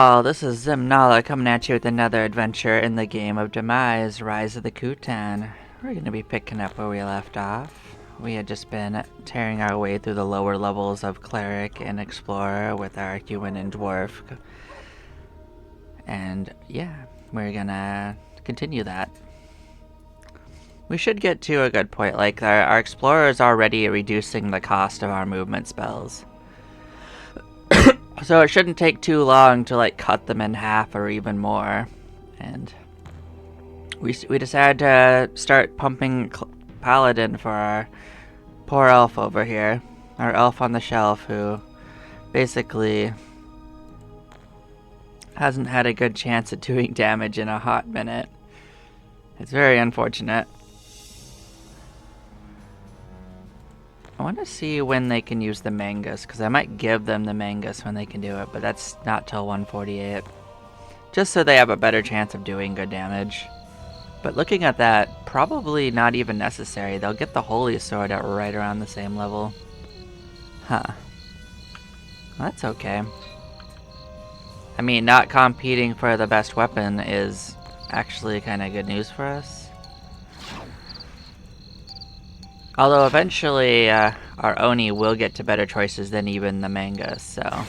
Oh, this is Zimnala coming at you with another adventure in the game of Demise, Rise of the Kutan. We're going to be picking up where we left off. We had just been tearing our way through the lower levels of Cleric and Explorer with our Human and Dwarf. And yeah, we're gonna continue that. We should get to a good point, like our Explorer is already reducing the cost of our movement spells. So it shouldn't take too long to like cut them in half or even more. And we decided to start pumping Paladin for our poor elf over here. Our elf on the shelf who basically hasn't had a good chance at doing damage in a hot minute. It's very unfortunate. I want to see when they can use the Mangus, because I might give them the Mangus when they can do it, but that's not till 148. Just so they have a better chance of doing good damage. But looking at that, probably not even necessary. They'll get the Holy Sword at right around the same level. Huh. Well, that's okay. I mean, not competing for the best weapon is actually kind of good news for us. Although eventually our Oni will get to better choices than even the Mangus, so...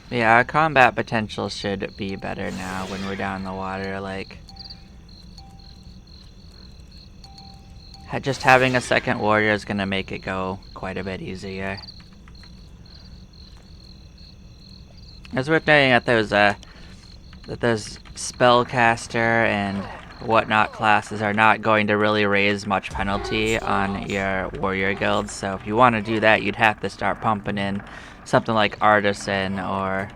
Yeah, our combat potential should be better now when we're down in the water, like... Just having a second warrior is gonna make it go quite a bit easier. It's worth noting that those spellcaster and whatnot classes are not going to really raise much penalty on your warrior guilds, so if you want to do that, you'd have to start pumping in something like Artisan or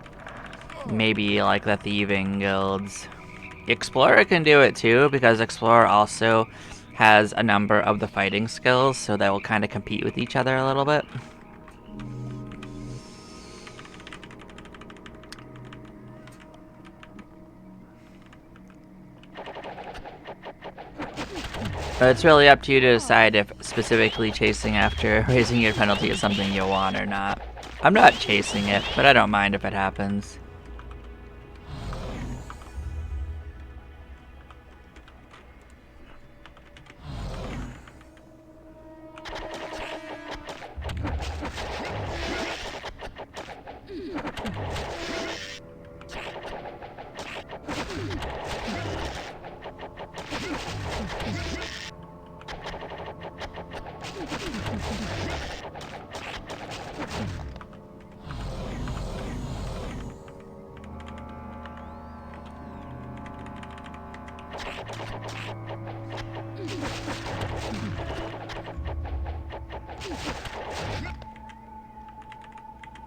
maybe like the thieving guilds. Explorer can do it too, because Explorer also has a number of the fighting skills, so they will kind of compete with each other a little bit. But it's really up to you to decide if specifically chasing after raising your penalty is something you want or not. I'm not chasing it, but I don't mind if it happens.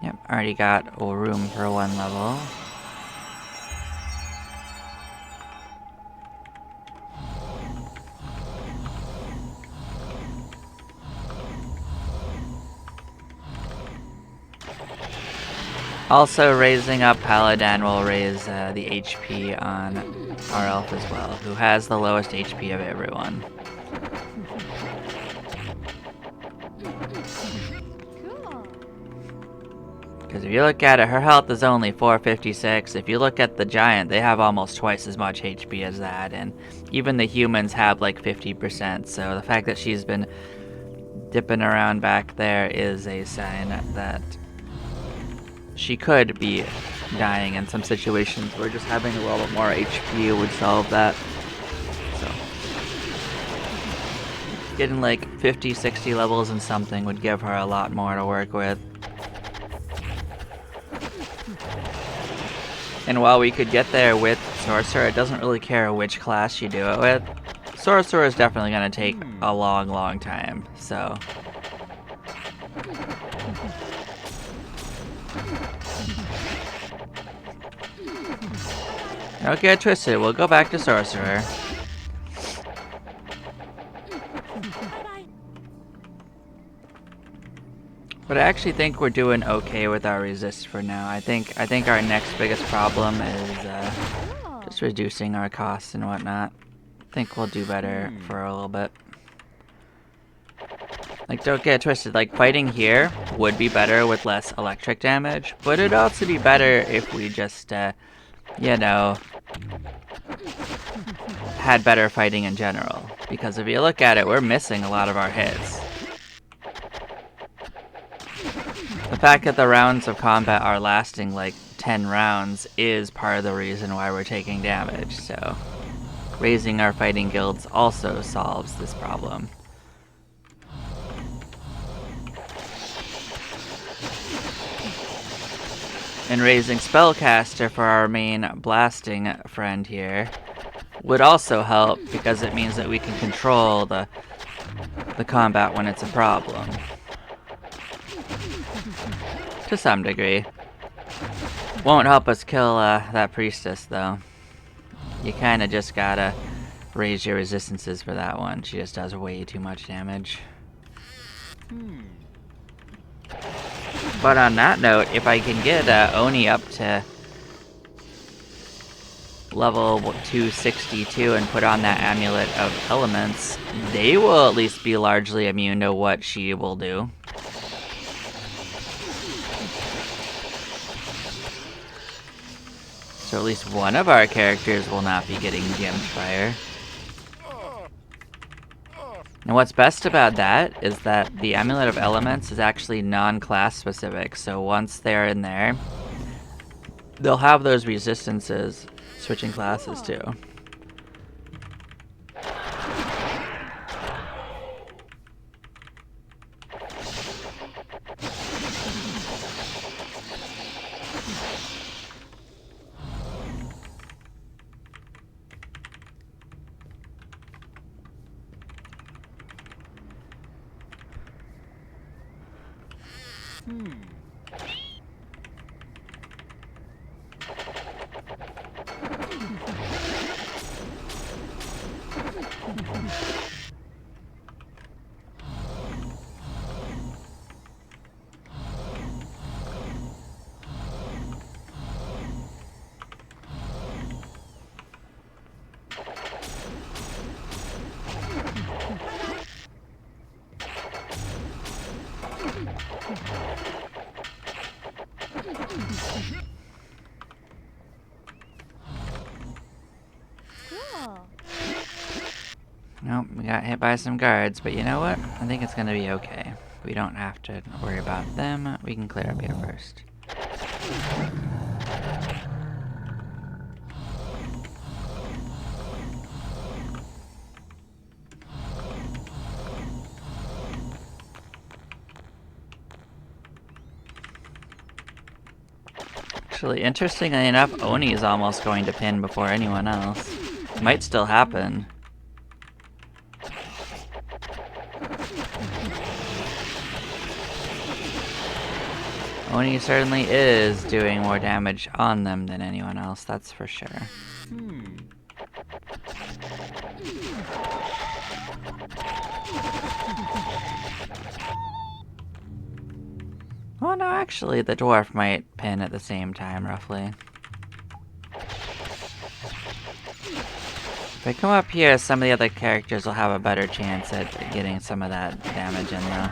Yep, already got a room for one level. Also, raising up Paladin will raise the HP on our elf as well, who has the lowest HP of everyone. Because if you look at it, her health is only 456. If you look at the giant, they have almost twice as much HP as that, and even the humans have like 50%, so the fact that she's been dipping around back there is a sign that she could be dying in some situations where just having a little bit more HP would solve that. So getting like 50, 60 levels in something would give her a lot more to work with. And while we could get there with Sorcerer, it doesn't really care which class you do it with. Sorcerer is definitely going to take a long, long time, so... Don't get twisted, we'll go back to Sorcerer. But I actually think we're doing okay with our resist for now. I think our next biggest problem is just reducing our costs and whatnot. I think we'll do better for a little bit. Like, don't get twisted, like, fighting here would be better with less electric damage, but it'd also be better if we just, you know, had better fighting in general. Because if you look at it, we're missing a lot of our hits. The fact that the rounds of combat are lasting like 10 rounds is part of the reason why we're taking damage, so raising our fighting guilds also solves this problem. And raising Spellcaster for our main blasting friend here would also help because it means that we can control the combat when it's a problem. To some degree. Won't help us kill that priestess though. You kinda just gotta raise your resistances for that one. She just does way too much damage. But on that note, if I can get Oni up to level 262 and put on that Amulet of Elements, they will at least be largely immune to what she will do. So at least one of our characters will not be getting gemmed by her. And what's best about that is that the Amulet of Elements is actually non-class specific, so once they're in there, they'll have those resistances switching classes too. Nope, we got hit by some guards, but you know what? I think it's gonna be okay. We don't have to worry about them. We can clear up here first. Actually, interestingly enough, Oni is almost going to pin before anyone else. Might still happen. Oni certainly is doing more damage on them than anyone else, that's for sure. Oh no, actually, the dwarf might pin at the same time, roughly. If I come up here, some of the other characters will have a better chance at getting some of that damage in, though.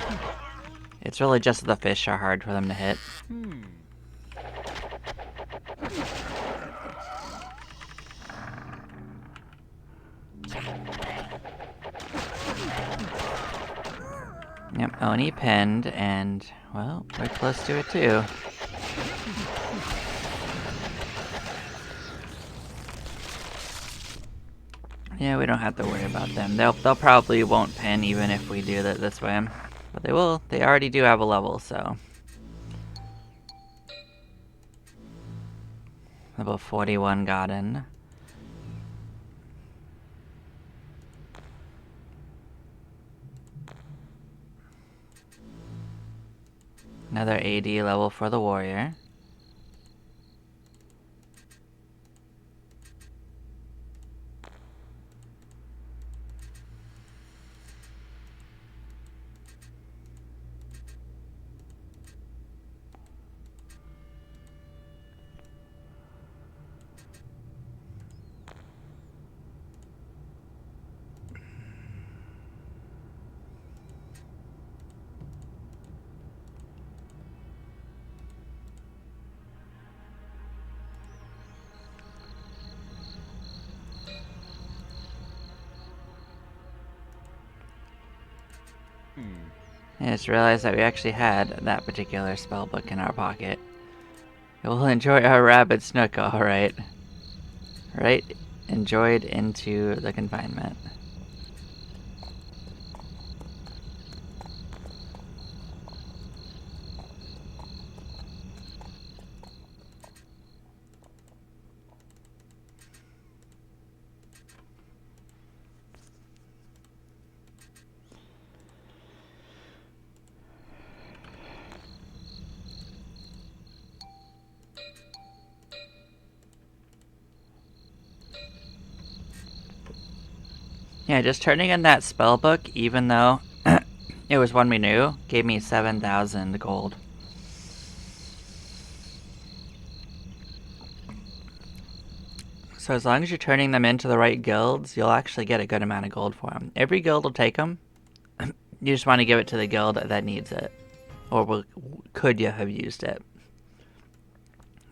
It's really just the fish are hard for them to hit. Yep, Oni pinned, and, well, we're close to it too. Yeah, we don't have to worry about them. They'll probably won't pin even if we do that this way. But they will. They already do have a level, so. Level 41 gotten. Another AD level for the warrior. I just realized that we actually had that particular spellbook in our pocket. We'll enjoy our rabid snook, alright. Right? Enjoyed into the confinement. Yeah, just turning in that spellbook, even though it was one we knew, gave me 7,000 gold. So as long as you're turning them into the right guilds, you'll actually get a good amount of gold for them. Every guild will take them. You just want to give it to the guild that needs it. Or could you have used it?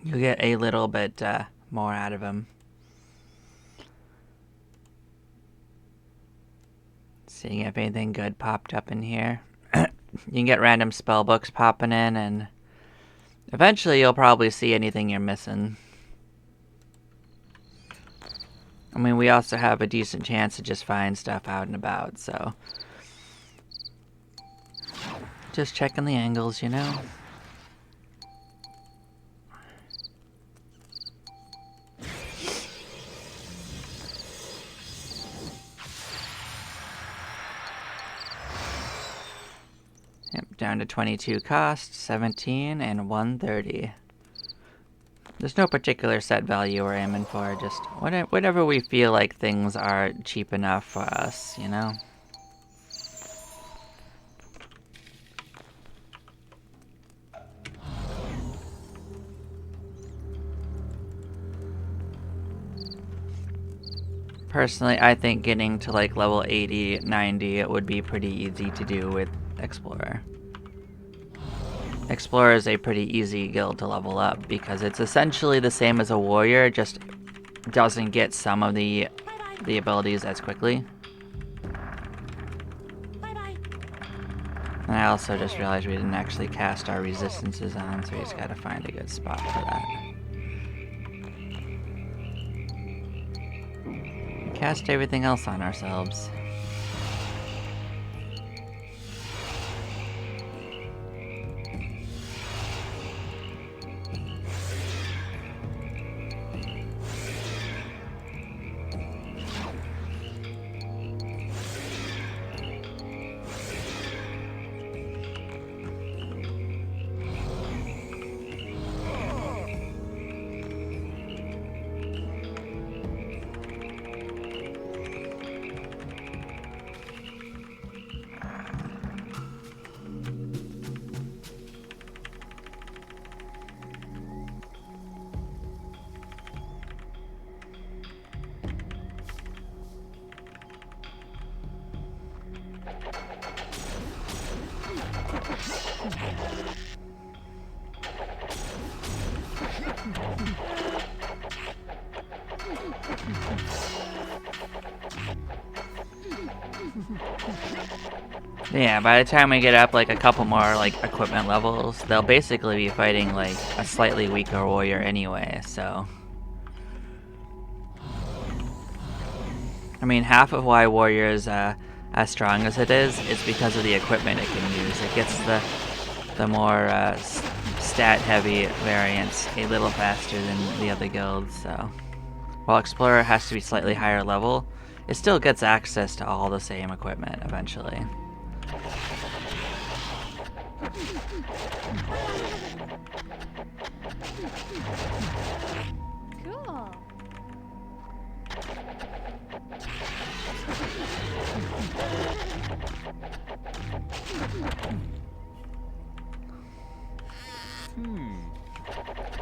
You'll get a little bit more out of them. Seeing if anything good popped up in here. You can get random spell books popping in, and eventually you'll probably see anything you're missing. I mean, we also have a decent chance to just find stuff out and about, so just checking the angles, you know? Yep, down to 22 cost, 17, and 130. There's no particular set value we're aiming for, just whatever we feel like things are cheap enough for us, you know? Personally, I think getting to like level 80, 90 would be pretty easy to do with Explorer. Explorer is a pretty easy guild to level up because it's essentially the same as a warrior, just doesn't get some of the abilities as quickly. And I also just realized we didn't actually cast our resistances on, so we just gotta find a good spot for that. Cast everything else on ourselves. Yeah, by the time we get up like a couple more like equipment levels, they'll basically be fighting like a slightly weaker warrior anyway, so. I mean, half of why warrior is as strong as it is because of the equipment it can use. It gets the more stat-heavy variants a little faster than the other guilds, so. While Explorer has to be slightly higher level, it still gets access to all the same equipment eventually. Cool.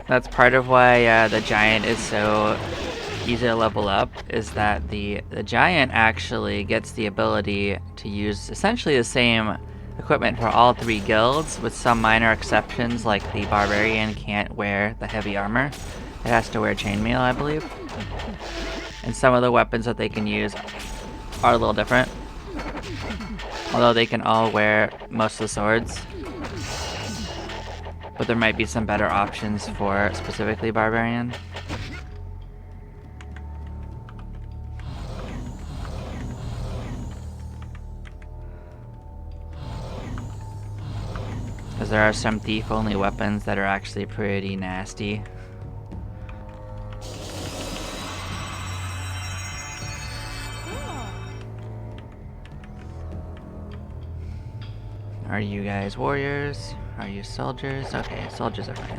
That's part of why the giant is so easy to level up, is that the giant actually gets the ability to use essentially the same equipment for all three guilds, with some minor exceptions, like the barbarian can't wear the heavy armor. It has to wear chainmail, I believe. And some of the weapons that they can use are a little different. Although they can all wear most of the swords. But there might be some better options for specifically Barbarian. Because there are some thief-only weapons that are actually pretty nasty. Are you guys warriors? Are you soldiers? Okay, soldiers are fine.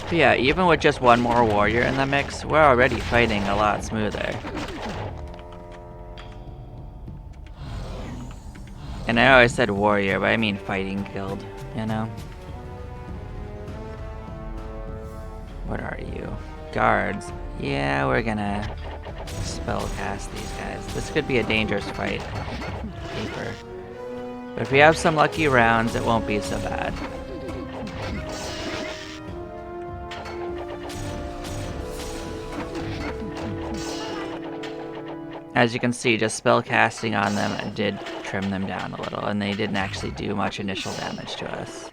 But yeah, even with just one more warrior in the mix, we're already fighting a lot smoother. And I know I said warrior, but I mean fighting guild, you know? What are you? Guards. Yeah, we're gonna spell cast these guys. This could be a dangerous fight. Paper. But if we have some lucky rounds, it won't be so bad. As you can see, just spell casting on them did trim them down a little, and they didn't actually do much initial damage to us.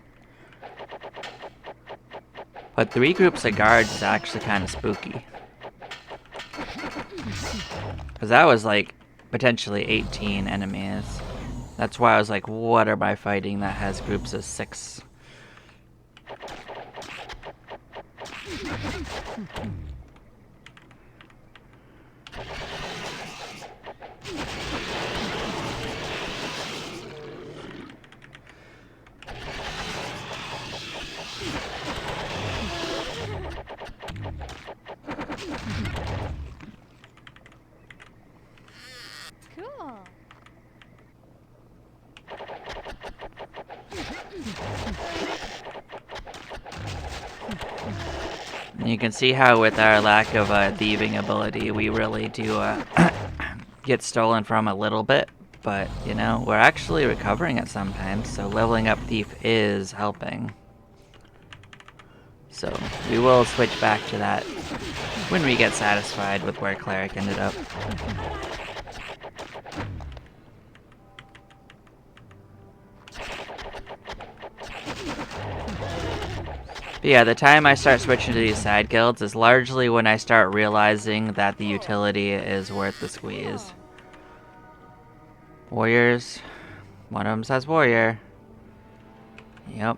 But 3 groups of guards is actually kind of spooky. Because that was like potentially 18 enemies. That's why I was like, what am I fighting that has groups of 6? You can see how with our lack of thieving ability, we really do get stolen from a little bit. But, you know, we're actually recovering it sometimes, so leveling up thief is helping. So we will switch back to that when we get satisfied with where cleric ended up. But yeah, the time I start switching to these side guilds is largely when I start realizing that the utility is worth the squeeze. Warriors. One of them says warrior. Yep.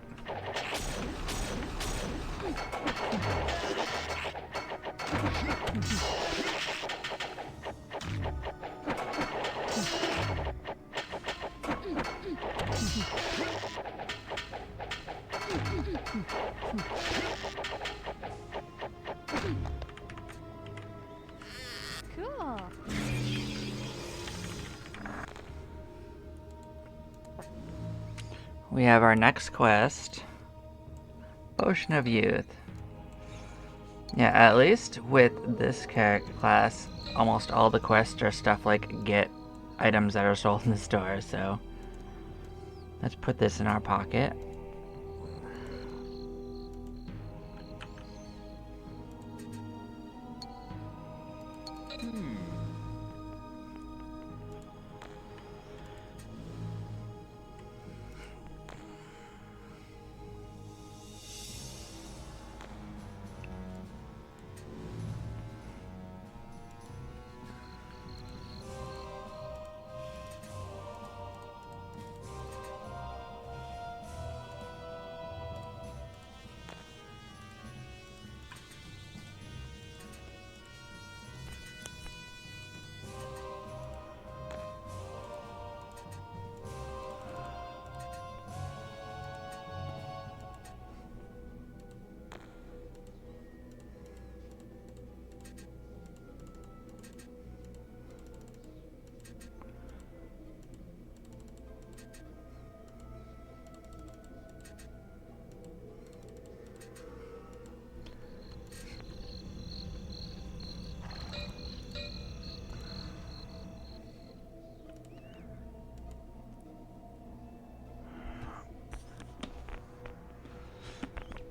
Cool. We have our next quest. Ocean of Youth. Yeah, at least with this character class, almost all the quests are stuff like get items that are sold in the store, so let's put this in our pocket.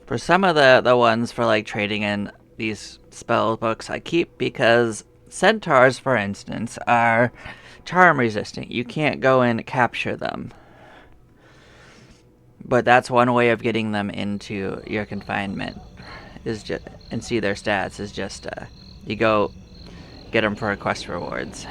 For some of the ones for like trading in these spell books I keep because centaurs, for instance, are charm resistant. You can't go and capture them. But that's one way of getting them into your confinement, is just and see their stats. Is just you go get them for quest rewards.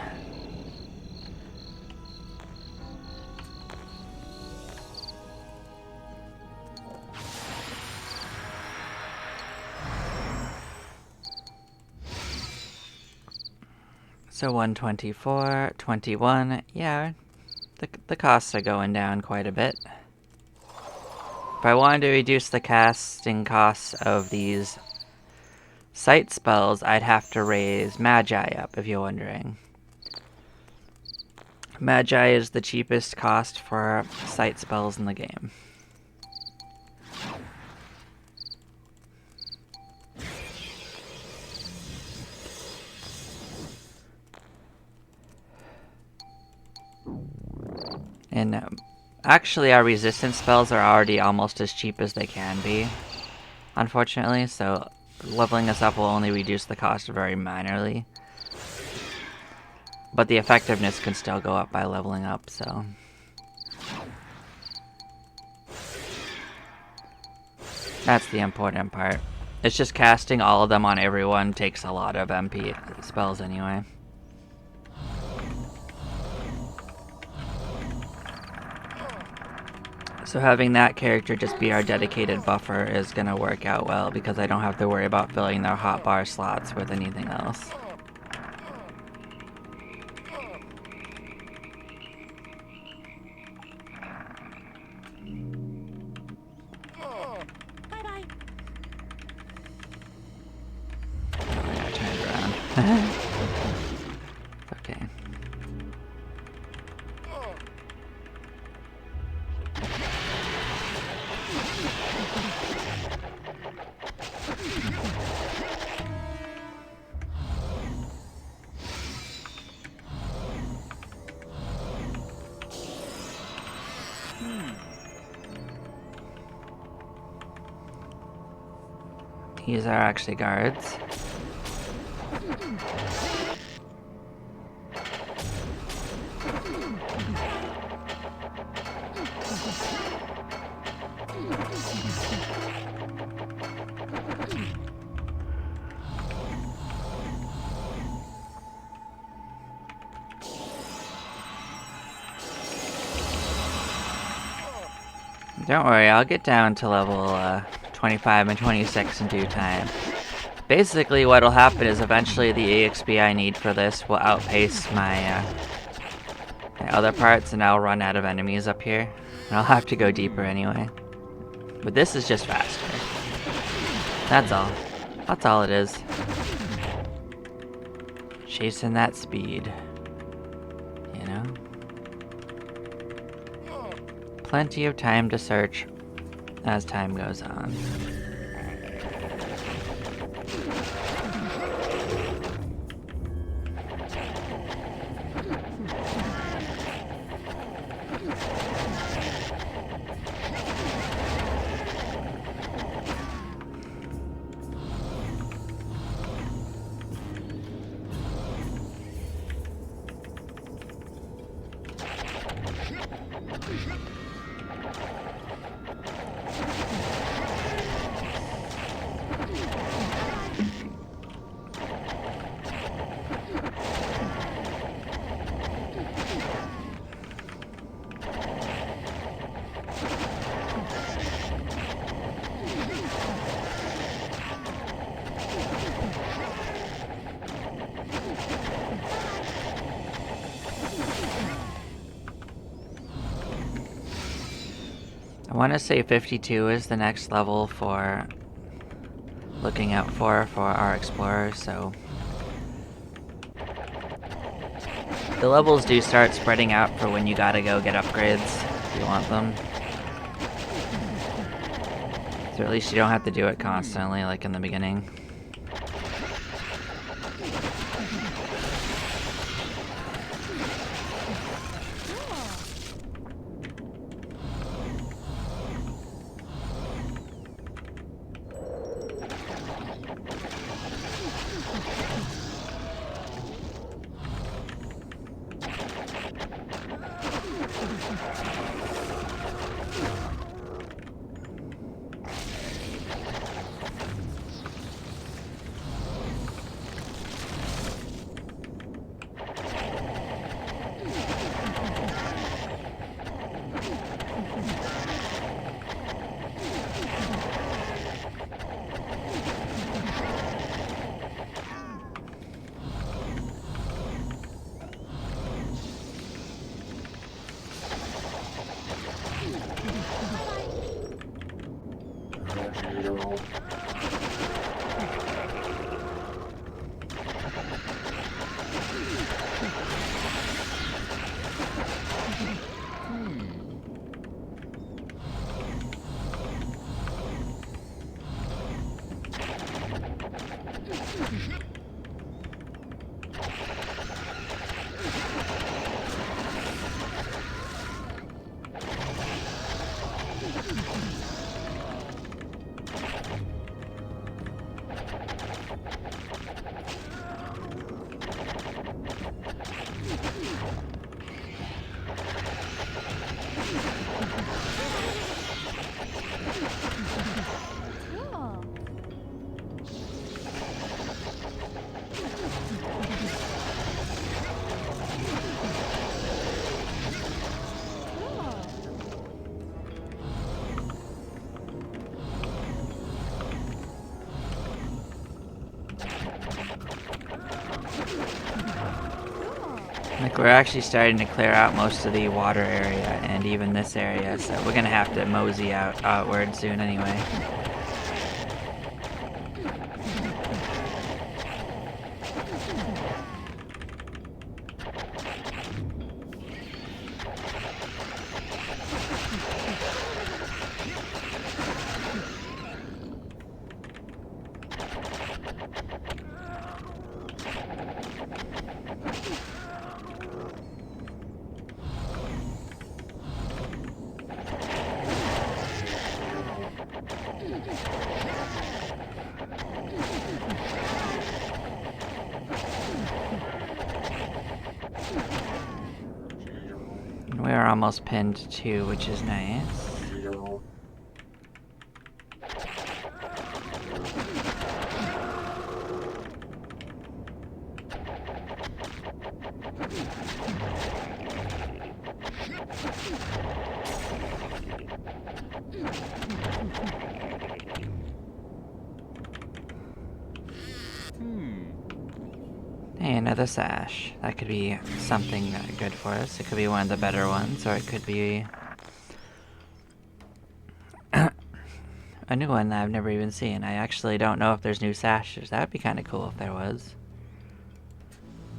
So 124, 21. Yeah, the costs are going down quite a bit. If I wanted to reduce the casting costs of these sight spells, I'd have to raise Magi up, if you're wondering. Magi is the cheapest cost for sight spells in the game. And actually our resistance spells are already almost as cheap as they can be, unfortunately, so leveling us up will only reduce the cost very minorly. But the effectiveness can still go up by leveling up, so... That's the important part. It's just casting all of them on everyone takes a lot of MP spells anyway. So having that character just be our dedicated buffer is gonna work out well because I don't have to worry about filling their hotbar slots with anything else. Okay. These are actually guards. Don't worry, I'll get down to level 25 and 26 in due time. Basically, what'll happen is eventually the EXP I need for this will outpace my other parts, and I'll run out of enemies up here. And I'll have to go deeper anyway. But this is just faster. That's all. That's all it is. Chasing that speed. You know? Plenty of time to search as time goes on. I want to say 52 is the next level for looking out for our explorers, so the levels do start spreading out for when you gotta go get upgrades if you want them. So at least you don't have to do it constantly like in the beginning. Like, we're actually starting to clear out most of the water area and even this area, so we're gonna have to mosey outward soon anyway. We're almost pinned too, which is nice. Hey, another sash. That could be something good for us. It could be one of the better ones, or it could be a new one that I've never even seen. I actually don't know if there's new sashes. That would be kind of cool if there was.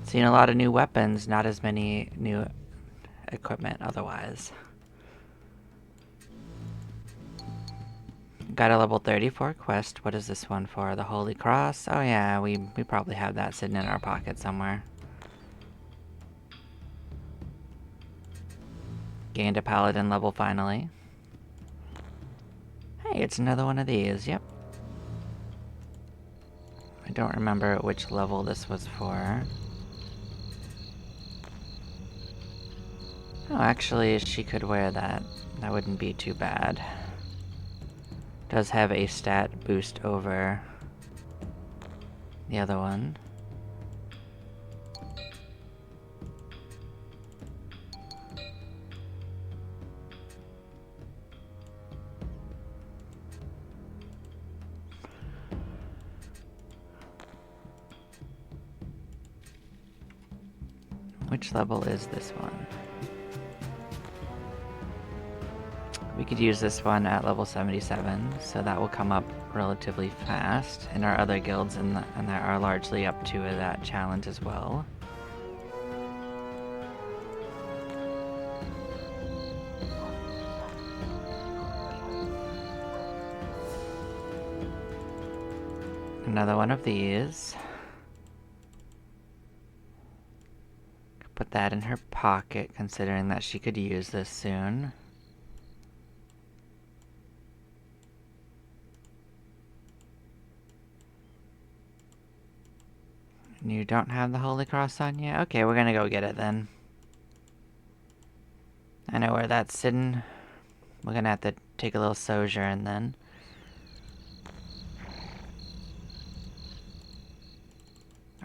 Seen a lot of new weapons, not as many new equipment otherwise. Got a level 34 quest. What is this one for? The Holy Cross? Oh yeah, we probably have that sitting in our pocket somewhere. Gained a paladin level finally. Hey, it's another one of these, yep. I don't remember which level this was for. Oh, actually, she could wear that. That wouldn't be too bad. Does have a stat boost over the other one. Which level is this one? We could use this one at level 77, so that will come up relatively fast. And our other guilds and that are largely up to that challenge as well. Another one of these. Put that in her pocket, considering that she could use this soon. You don't have the Holy Cross on yet? Okay, we're gonna go get it then. I know where that's sitting. We're gonna have to take a little sojourn then.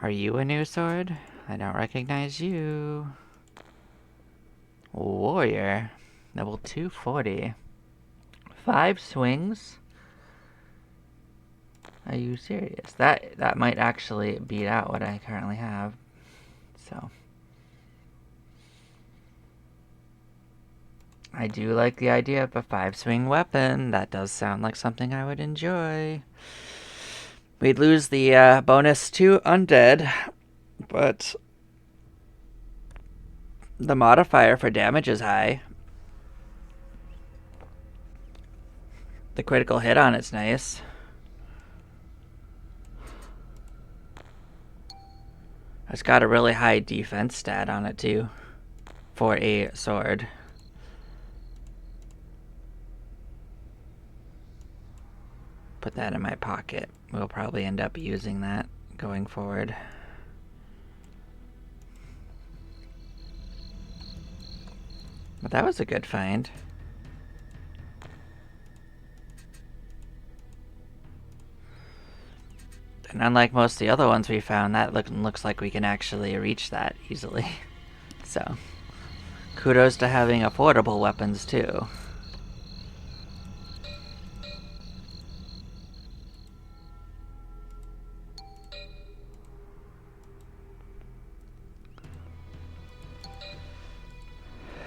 Are you a new sword? I don't recognize you. Warrior. Level 240. 5 swings? Are you serious? That might actually beat out what I currently have. So I do like the idea of a 5-swing weapon. That does sound like something I would enjoy. We'd lose the bonus to undead, but the modifier for damage is high. The critical hit on it's nice. It's got a really high defense stat on it too, for a sword. Put that in my pocket. We'll probably end up using that going forward. But that was a good find. And unlike most of the other ones we found, that looks like we can actually reach that easily. So, kudos to having affordable weapons too.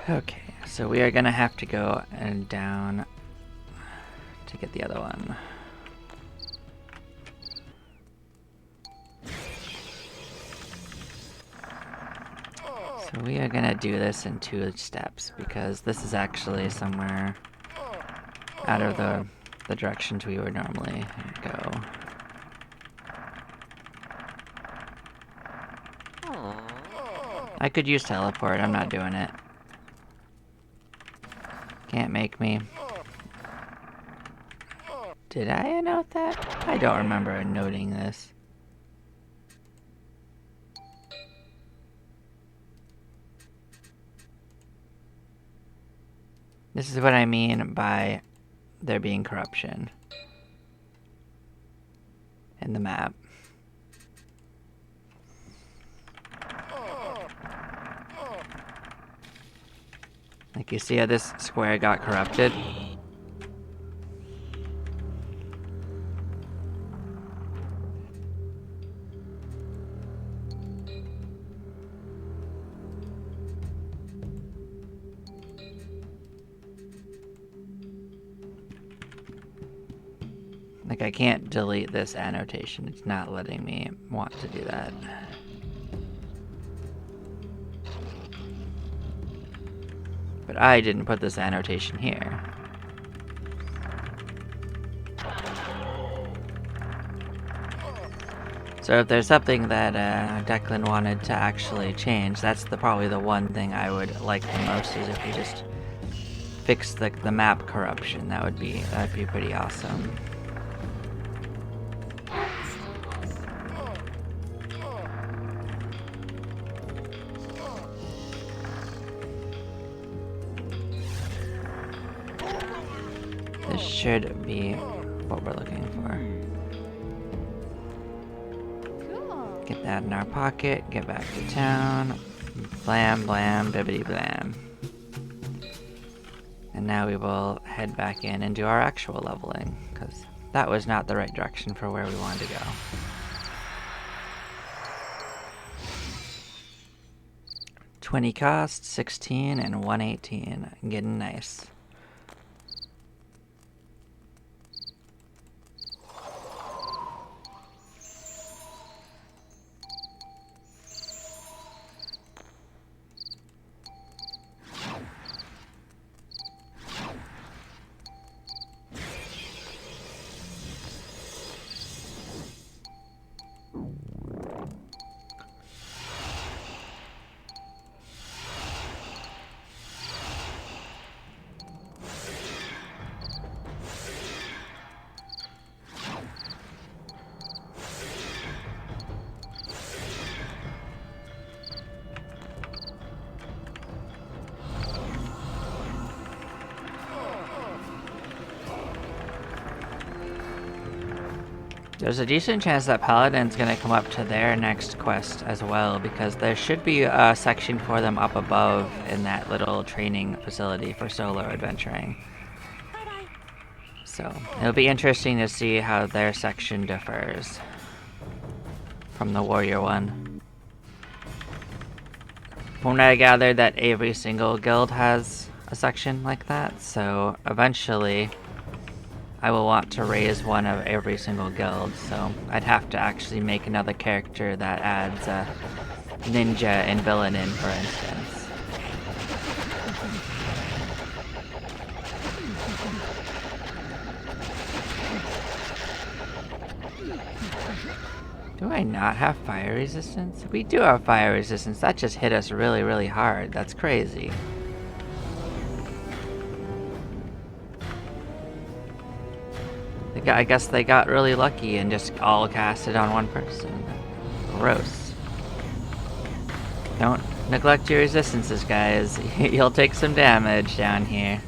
Okay, so we are gonna have to go and down to get the other one. So we are gonna do this in 2 steps because this is actually somewhere out of the directions we would normally go. I could use teleport, I'm not doing it. Can't make me. Did I note that? I don't remember noting this. This is what I mean by there being corruption in the map. Like, you see how this square got corrupted? Like, I can't delete this annotation. It's not letting me want to do that. But I didn't put this annotation here. So if there's something that Declan wanted to actually change, that's probably the one thing I would like the most, is if we just fix the map corruption. That'd be pretty awesome. This should be what we're looking for. Cool. Get that in our pocket, get back to town. Blam, blam, bibbidi blam. And now we will head back in and do our actual leveling, because that was not the right direction for where we wanted to go. $20 cost, 16, and 118. Getting nice. There's a decent chance that Paladin's gonna come up to their next quest as well, because there should be a section for them up above in that little training facility for solo adventuring. So it'll be interesting to see how their section differs from the warrior one. From what I gathered, that every single guild has a section like that, so eventually I will want to raise one of every single guild, so I'd have to actually make another character that adds ninja and villain in, for instance. Do I not have fire resistance? We do have fire resistance. That just hit us really, really hard. That's crazy. I guess they got really lucky and just all cast it on one person. Gross. Don't neglect your resistances, guys. You'll take some damage down here.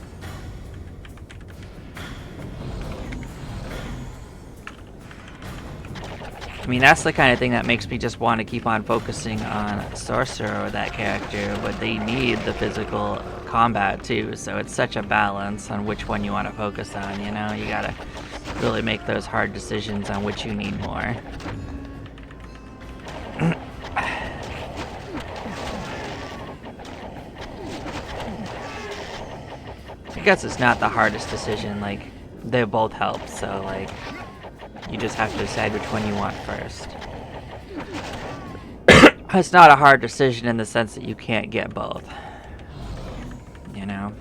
I mean, that's the kind of thing that makes me just want to keep on focusing on Sorcerer or that character, but they need the physical combat too, so it's such a balance on which one you want to focus on, you know? You gotta really make those hard decisions on which you need more. guess it's not the hardest decision, like, they both help, so, like, you just have to decide which one you want first. It's not a hard decision in the sense that you can't get both. You know?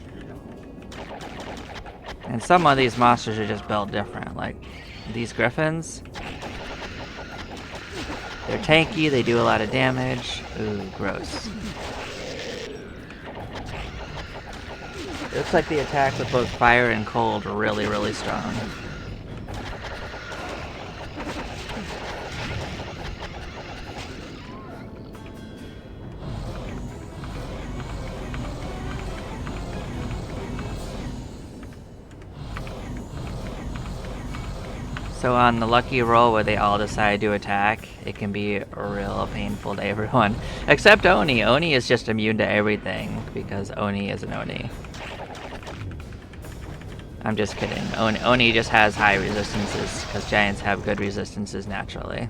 And some of these monsters are just built different, like these griffins. They're tanky, they do a lot of damage. Ooh, gross. It looks like the attack with both fire and cold are really, really strong. So on the lucky roll where they all decide to attack, it can be real painful to everyone. Except Oni. Oni is just immune to everything, because Oni is an Oni. I'm just kidding. Oni just has high resistances, because giants have good resistances naturally.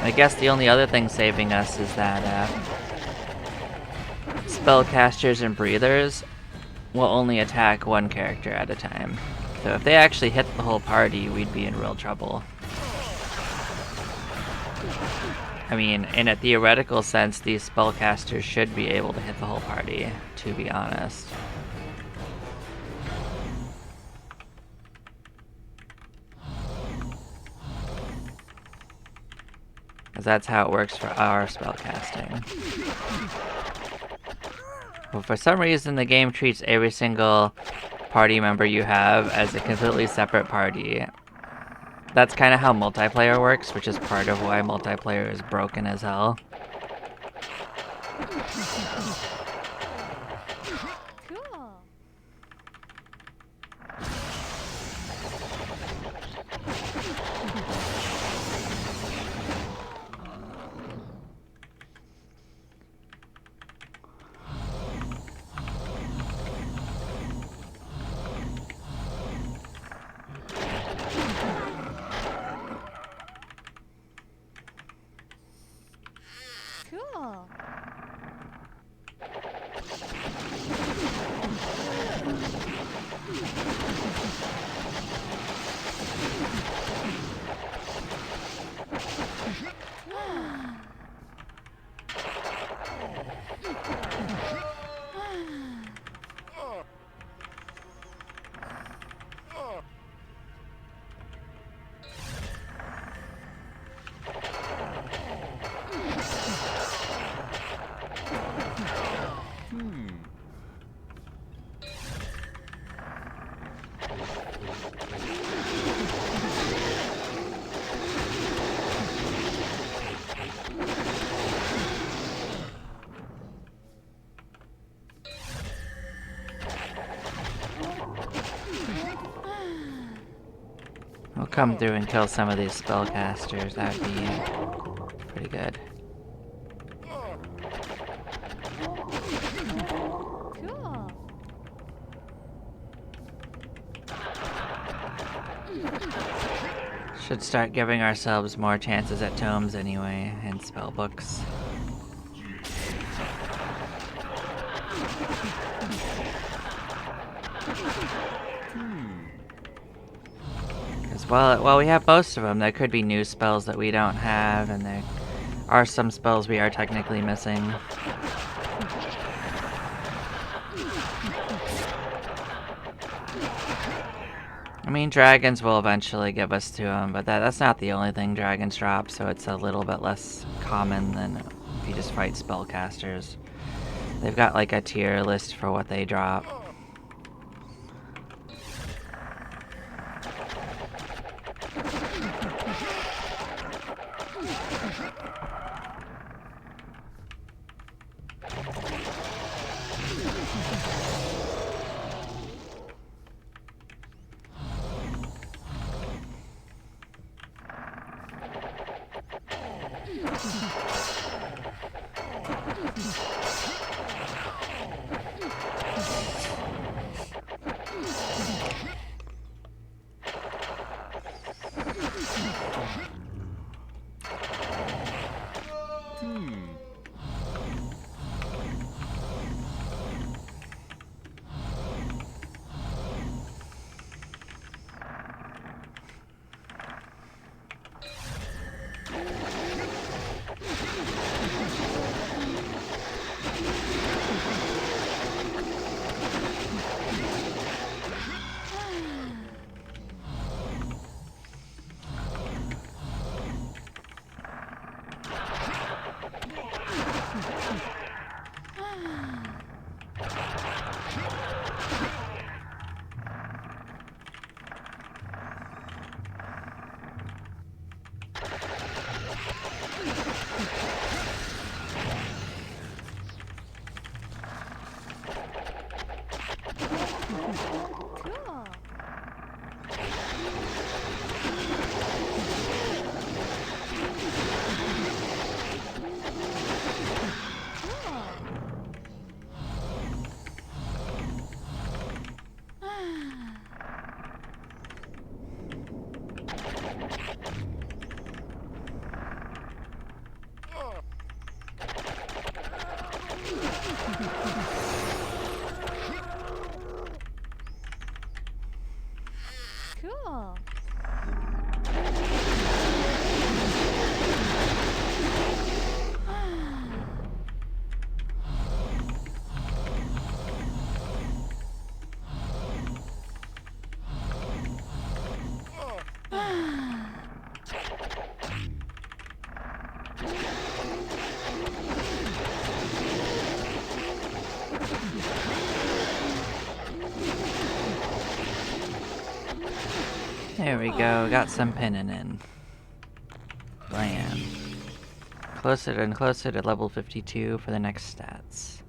I guess the only other thing saving us is that spellcasters and breathers will only attack one character at a time. So if they actually hit the whole party, we'd be in real trouble. I mean, in a theoretical sense, these spellcasters should be able to hit the whole party, to be honest. Because that's how it works for our spellcasting. But for some reason, the game treats every single party member you have as a completely separate party. That's kind of how multiplayer works, which is part of why multiplayer is broken as hell. Cool. Cool. We'll come through and kill some of these spellcasters. That'd be pretty good. Cool. Should start giving ourselves more chances at tomes anyway, and spell books. Because while we have most of them, there could be new spells that we don't have, and there are some spells we are technically missing. I mean, dragons will eventually give us to them, but that's not the only thing dragons drop, so it's a little bit less common than if you just fight spellcasters. They've got like a tier list for what they drop. Cool. Cool. There we go, got some pinning in. Blam. Closer and closer to level 52 for the next stats.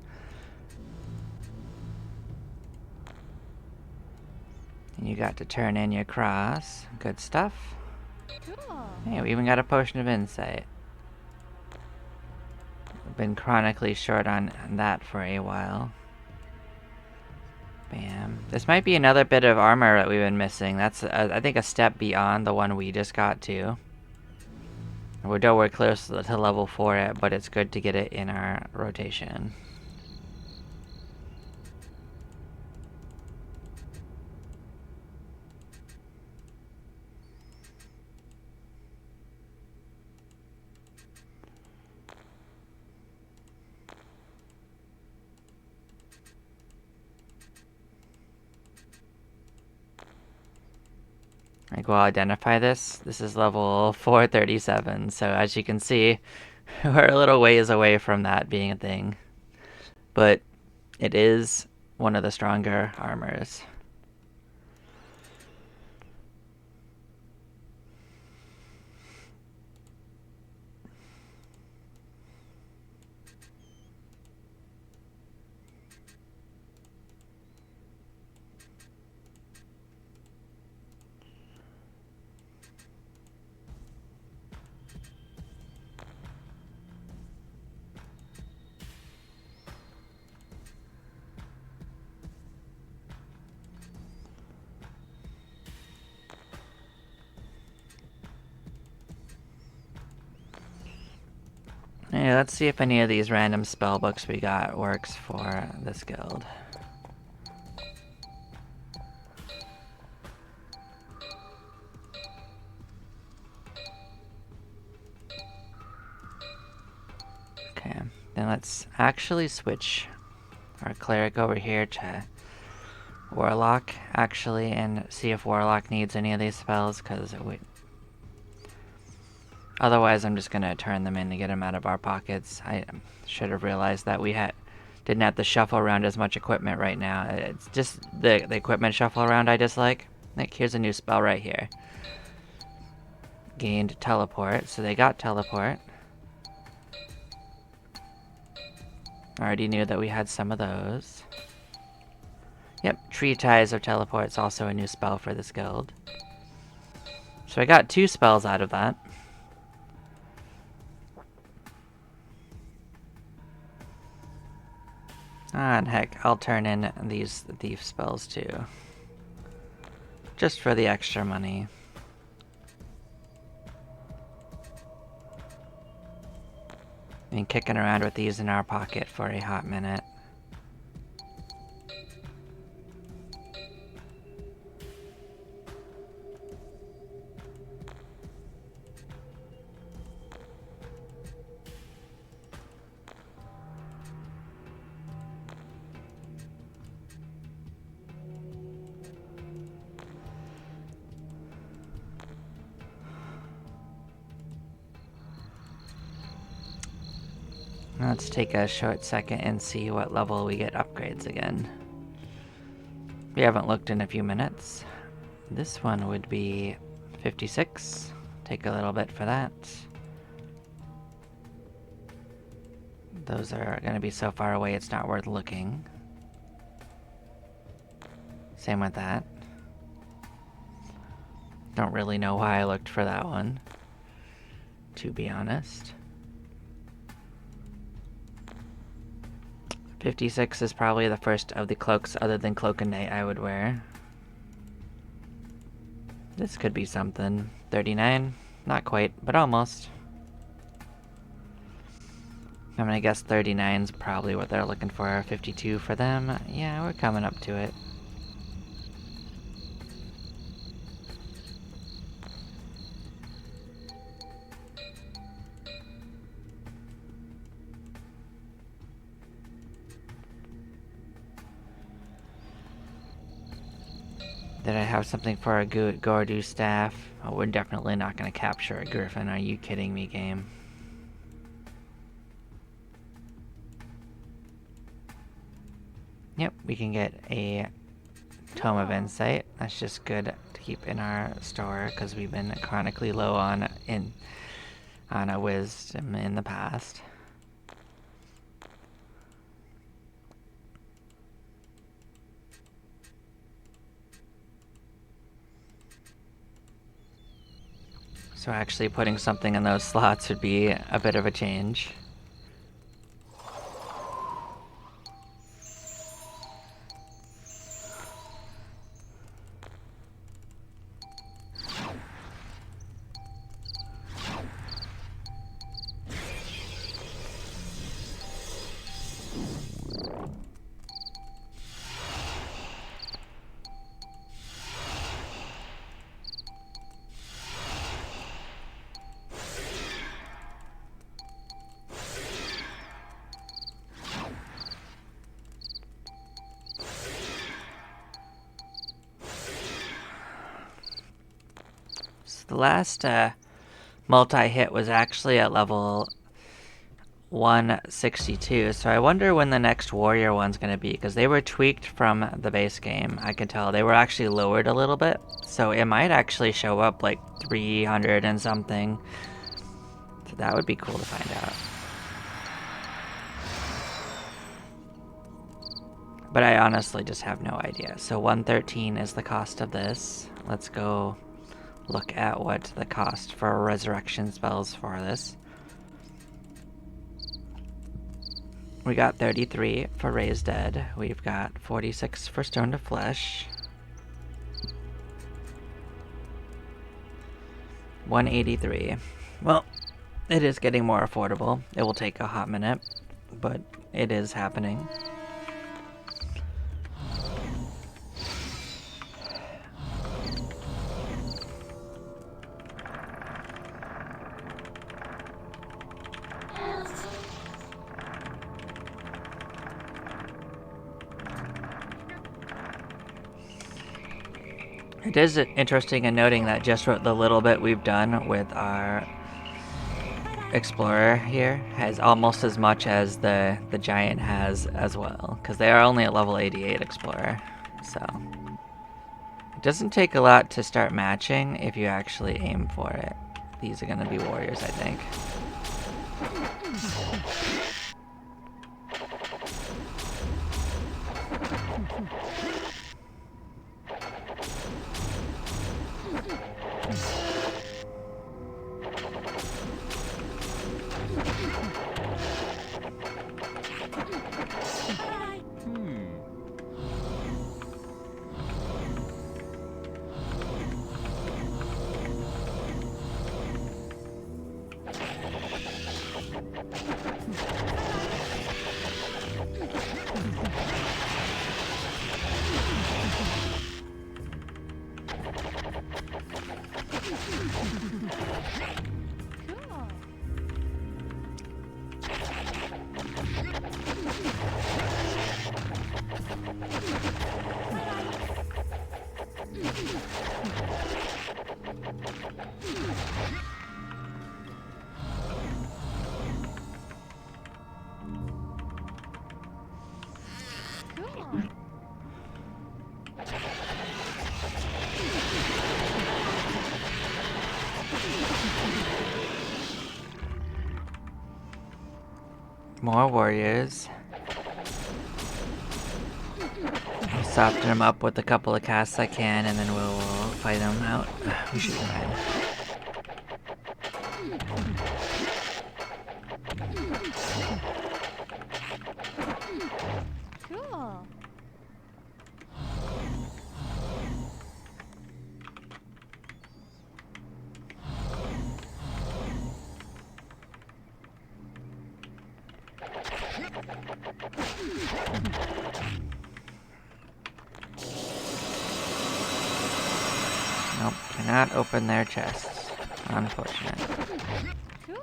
And you got to turn in your cross. Good stuff. Cool. Hey, we even got a potion of insight. We've been chronically short on that for a while. Bam. This might be another bit of armor that we've been missing. That's, I think, a step beyond the one we just got to. We're close to level 4 it, but it's good to get it in our rotation. Like, we'll identify this. This is level 437, so as you can see, we're a little ways away from that being a thing. But it is one of the stronger armors. Yeah, let's see if any of these random spell books we got works for this guild. Okay, then let's actually switch our cleric over here to Warlock, actually, and see if Warlock needs any of these spells, because otherwise I'm just gonna turn them in to get them out of our pockets. I should have realized that we didn't have to shuffle around as much equipment right now. It's just the equipment shuffle around I dislike. Like, here's a new spell right here. Gained teleport, so they got teleport. Already knew that we had some of those. Yep, Tree Ties of Teleport's also a new spell for this guild. So I got 2 spells out of that. Ah, and heck, I'll turn in these thief spells too. Just for the extra money. Been kicking around with these in our pocket for a hot minute. Let's take a short second and see what level we get upgrades again. We haven't looked in a few minutes. This one would be 56. Take a little bit for that. Those are going to be so far away it's not worth looking. Same with that. Don't really know why I looked for that one, to be honest. 56 is probably the first of the cloaks other than Cloak and Knight I would wear. This could be something. 39? Not quite, but almost. I'm gonna guess 39's probably what they're looking for. 52 for them. Yeah, we're coming up to it. Did I have something for a Gordu staff? Oh, we're definitely not going to capture a griffin. Are you kidding me, game? Yep, we can get a Tome of Insight. That's just good to keep in our store because we've been chronically low on a wisdom in the past. So actually putting something in those slots would be a bit of a change. The last multi-hit was actually at level 162, so I wonder when the next warrior one's going to be, because they were tweaked from the base game. I can tell they were actually lowered a little bit, so it might actually show up like 300 and something. So that would be cool to find out. But I honestly just have no idea. So 113 is the cost of this. Let's go look at what the cost for resurrection spells for this. We got 33 for Raise Dead. We've got 46 for Stone to Flesh. 183. Well, it is getting more affordable. It will take a hot minute, but it is happening. It is interesting in noting that just the little bit we've done with our Explorer here has almost as much as the Giant has as well, because they are only at level 88 Explorer, so it doesn't take a lot to start matching if you actually aim for it. These are going to be warriors, I think. More warriors. I'll soften them up with a couple of casts I can, and then we'll fight them out. We should be fine. Cool. Nope, cannot open their chests. Unfortunate. Cool.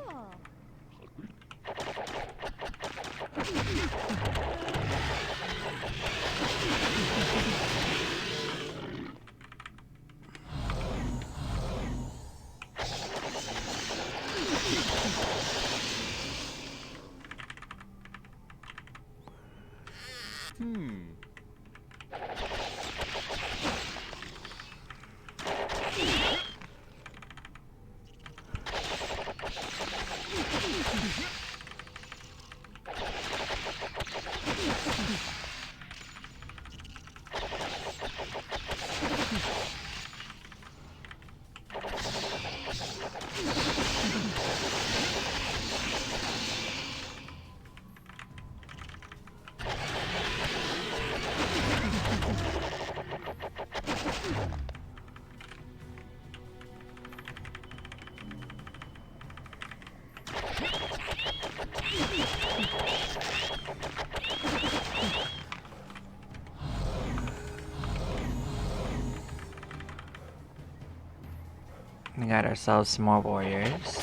We got ourselves some more warriors.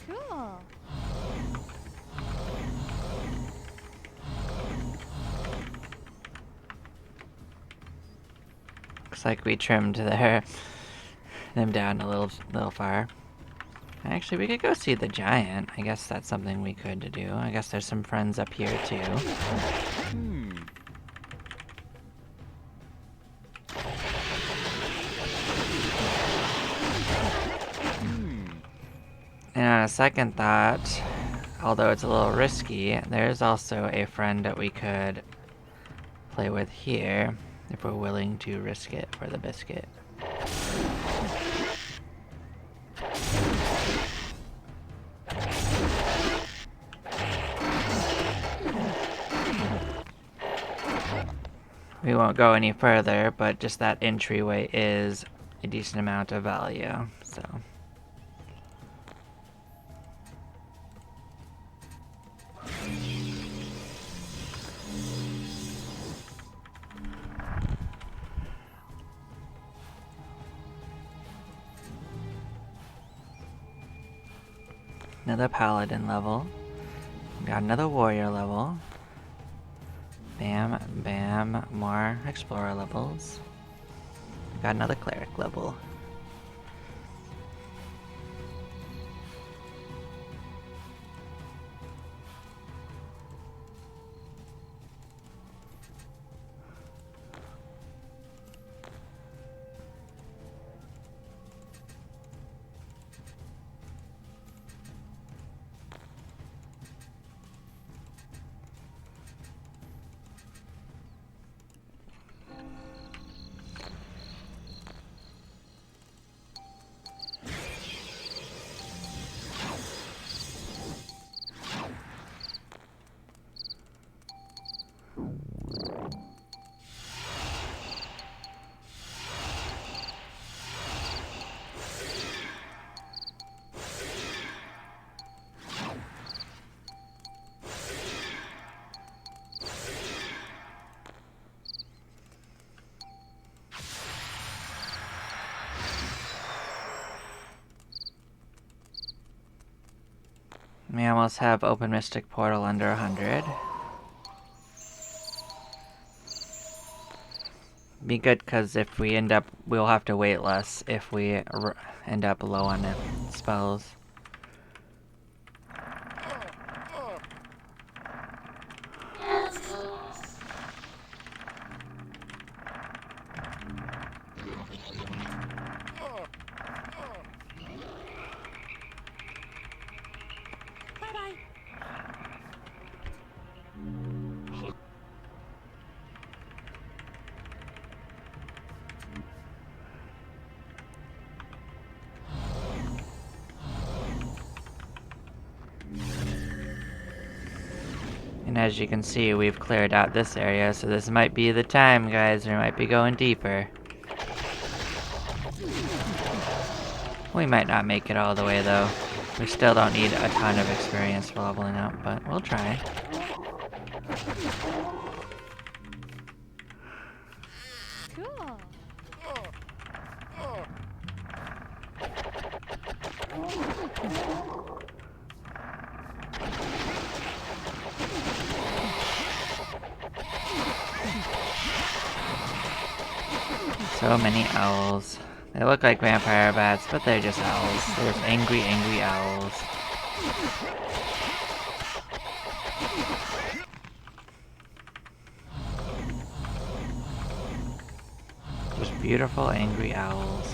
Cool. Looks like we trimmed them down a little far. Actually, we could go see the giant. I guess that's something we could do. I guess there's some friends up here too. And on a second thought, although it's a little risky, there's also a friend that we could play with here if we're willing to risk it for the biscuit. We won't go any further, but just that entryway is a decent amount of value, so. Another paladin level. Got another warrior level. Bam, bam, more explorer levels. Got another cleric level. We almost have Open Mystic Portal under 100. Be good, because if we end up, we'll have to wait less if we end up low on spells. as you can see, we've cleared out this area, so this might be the time, guys. We might be going deeper. We might not make it all the way, though. We still don't need a ton of experience for leveling up, but we'll try. Cool. So many owls. They look like vampire bats, but they're just owls. They're just angry, angry owls. Just beautiful, angry owls.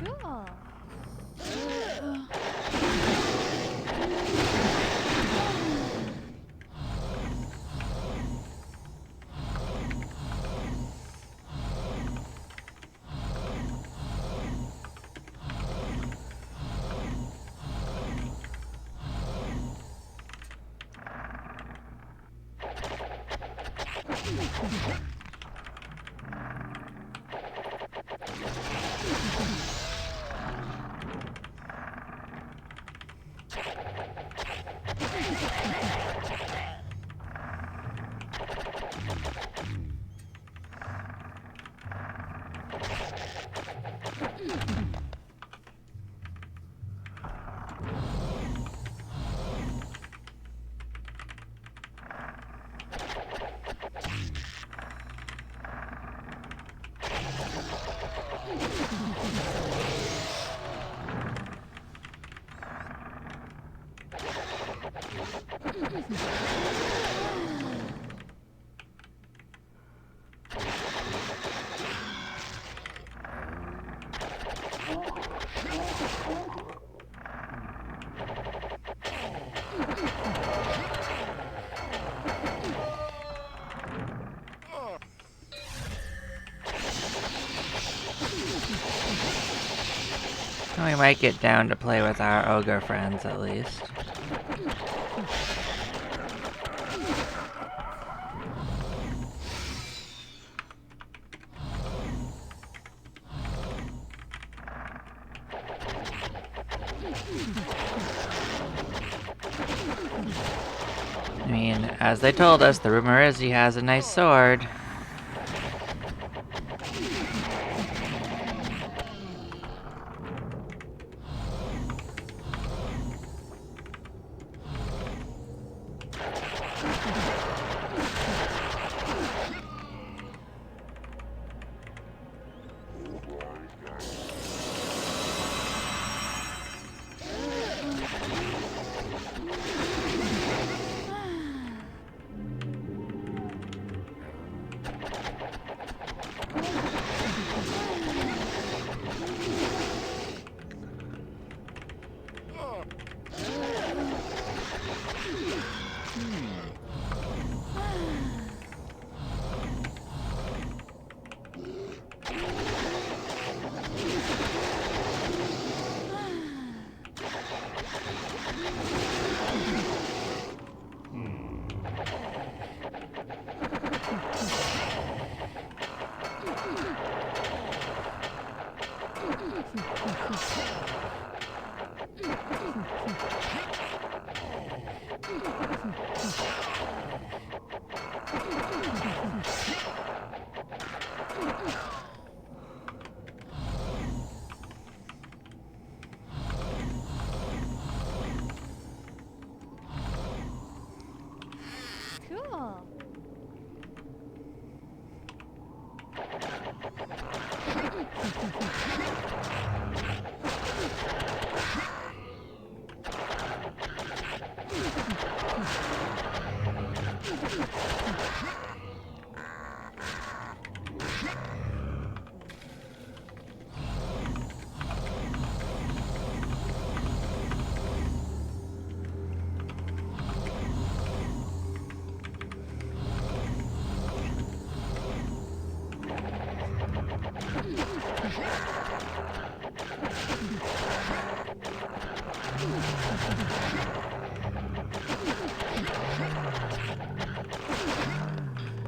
Cool. Cool. We might get down to play with our ogre friends, at least. I mean, as they told us, the rumor is he has a nice sword.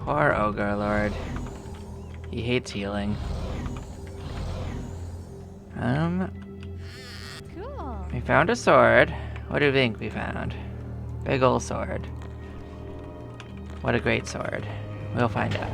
Poor Ogre Lord. He hates healing. Cool. We found a sword. What do you think we found? Big ol' sword. What a great sword. We'll find out.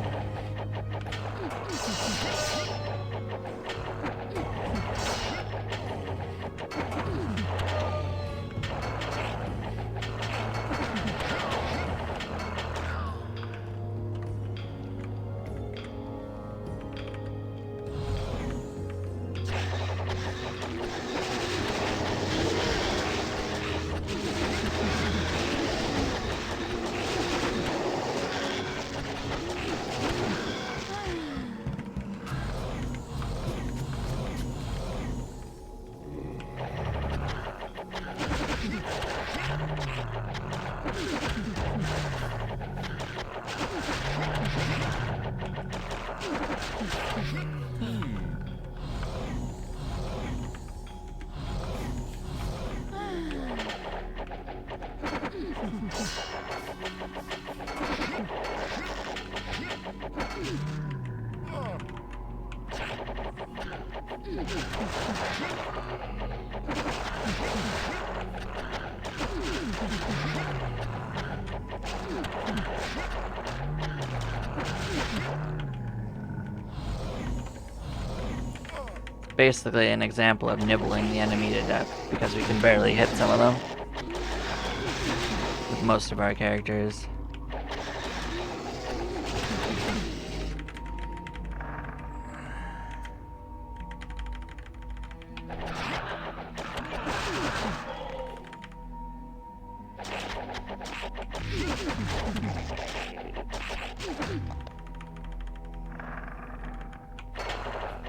Basically an example of nibbling the enemy to death, because we can barely hit some of them with most of our characters.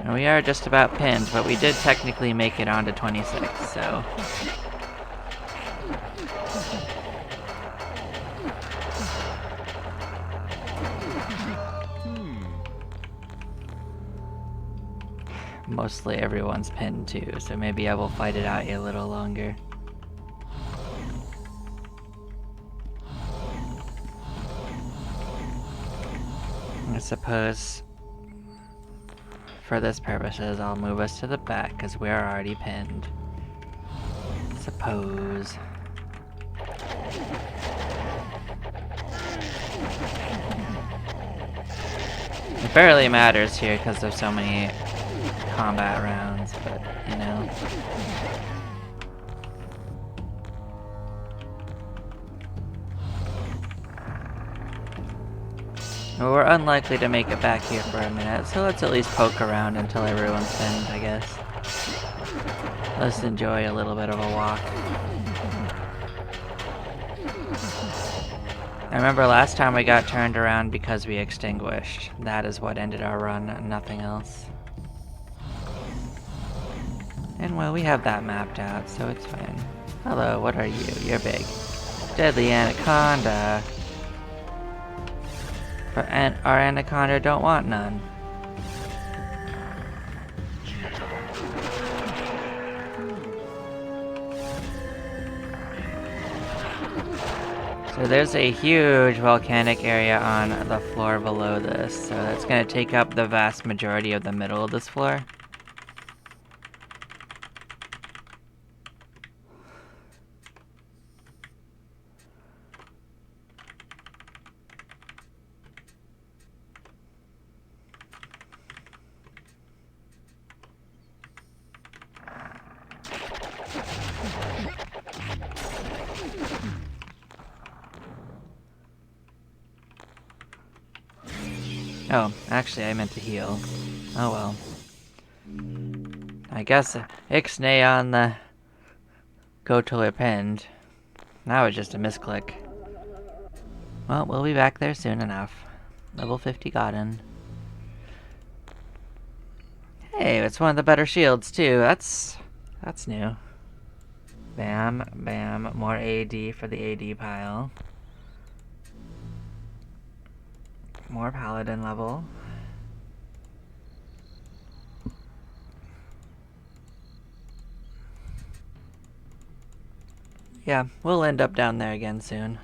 And we are just about pinned, but we did technically make it onto 26, so... Mostly everyone's pinned too, so maybe I will fight it out a little longer. I suppose for this purposes I'll move us to the back because we're already pinned. Suppose. It barely matters here because there's so many combat rounds, but you know. Well, we're unlikely to make it back here for a minute, so let's at least poke around until everyone's pinned, I guess. Let's enjoy a little bit of a walk. I remember last time we got turned around because we extinguished. That is what ended our run, nothing else. And well, we have that mapped out, so it's fine. Hello, what are you? You're big. Deadly anaconda. But our anaconda don't want none. So there's a huge volcanic area on the floor below this, so that's going to take up the vast majority of the middle of this floor. Oh, actually I meant to heal. Oh well. I guess Ixnay on the go till we're pinned. That was just a misclick. Well, we'll be back there soon enough. Level 50 gotten. Hey, it's one of the better shields too. That's new. Bam, bam, more AD for the AD pile. More paladin level. Yeah, we'll end up down there again soon.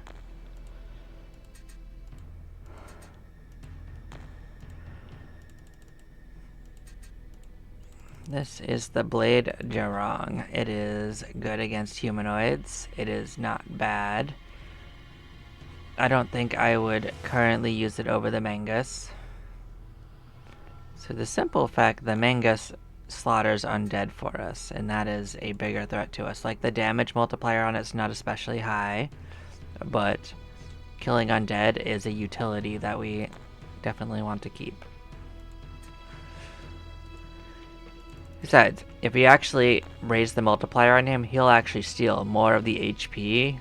This is the Blade Jarong. It is good against humanoids. It is not bad. I don't think I would currently use it over the Mangus. So the simple fact the Mangus slaughters undead for us, and that is a bigger threat to us. Like, the damage multiplier on it's not especially high, but killing undead is a utility that we definitely want to keep. Besides, if we actually raise the multiplier on him, he'll actually steal more of the HP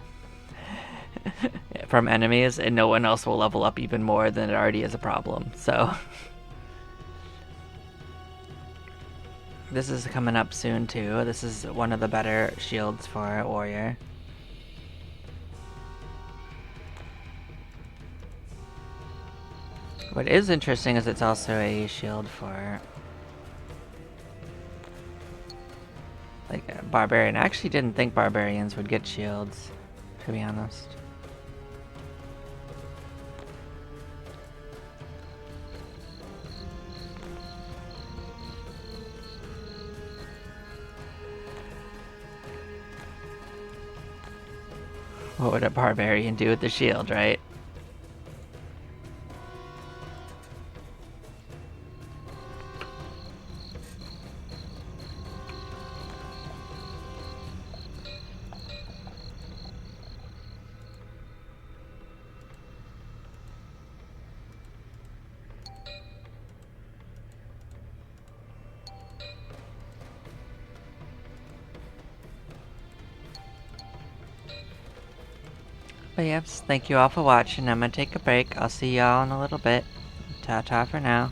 from enemies, and no one else will level up even more than it already is a problem. So this is coming up soon too. This is one of the better shields for warrior. What is interesting is it's also a shield for like barbarian. I actually didn't think barbarians would get shields, to be honest. What would a barbarian do with the shield, right? But yes, thank you all for watching. I'm gonna take a break. I'll see y'all in a little bit. Ta-ta for now.